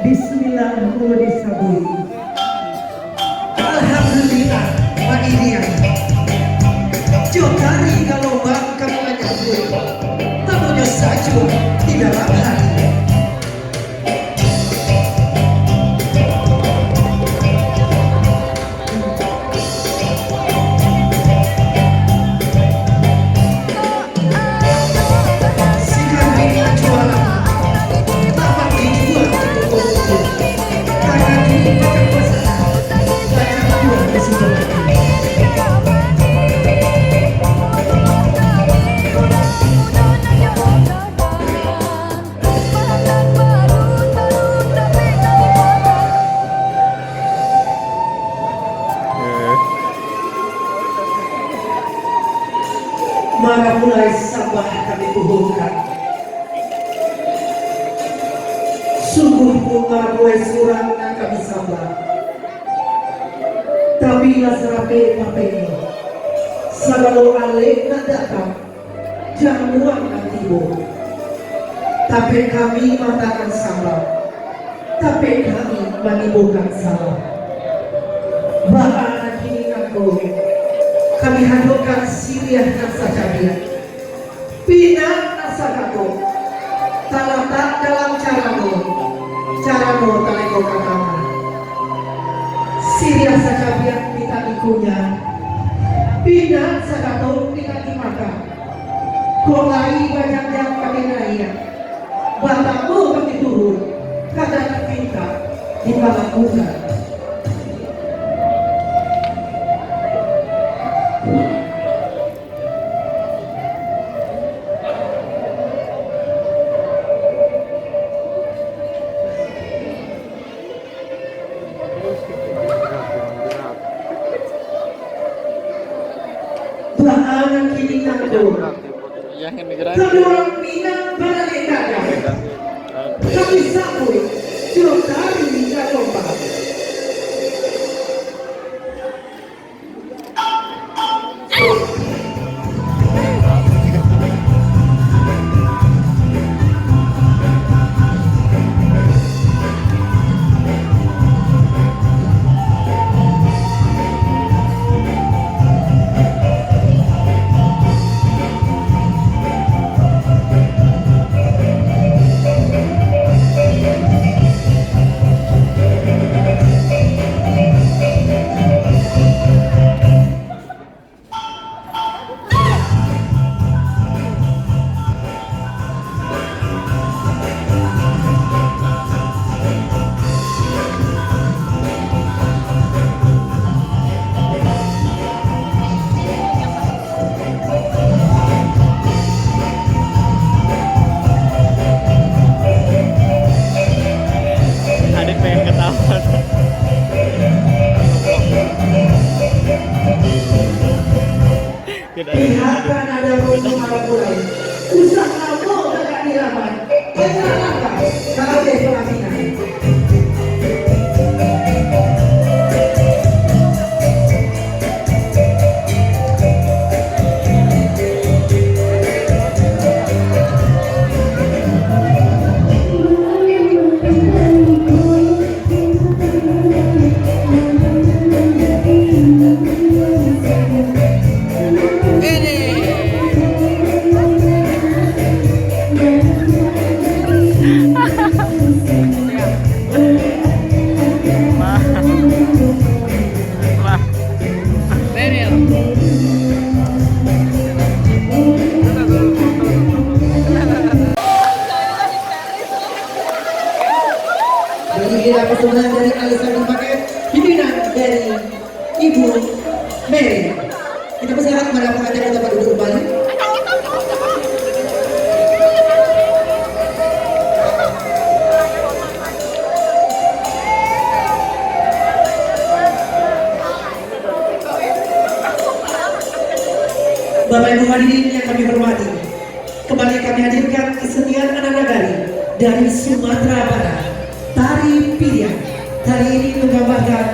Bismillahirrahmanirrahim. Alhamdulillah, Wadidian. Jokari kalau bangkang banyak duit, namunnya saja di dalam hati. Maka mulai sabah kami kuhulkan. Sungguh bunga mulai surang dan kami sabah. Tapi lasrape papeni. Sabalo alik nak datang. Jamuan nak tiba. Tapi kami matakan sabar. Tapi kami menimbulkan salah. Bahkan kini aku kami hadapkan Siriah nasa jadian pinang nasa kato talatak dalam caramu taleko katama Siriah sajabian kita ikunya pinang sakato kita dimakan kolai banyak yang kami naya batamu kami turun kadang kita dipalakukan. Belakangan kini nangko kami orang Minang balik dada kami sambut Jokari Jatomba. Pihak Kanada Romo Harapulai usah kamu tegak diraman pengalahkan KB Pelaminan. Kira persembahan dari Alexander Paket, pimpinan dari Ibu Mary. Kita persilakan kepada pengantin untuk duduk kembali. Bapak Ibu hadirin yang kami hormati, kembali kami hadirkan kesenian anak nagari dari Sumatera Barat. Tari Pirian. Tari ini menggambarkan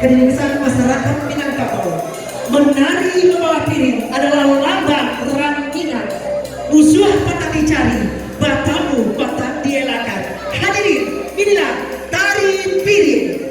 kedinasan masyarakat Minangkabau. Menari membawa piring adalah lambang rangkingan. Musuh patah dicari, batamu patah dielakkan. Hadirin, inilah Tari Piring.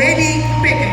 Wedding PK.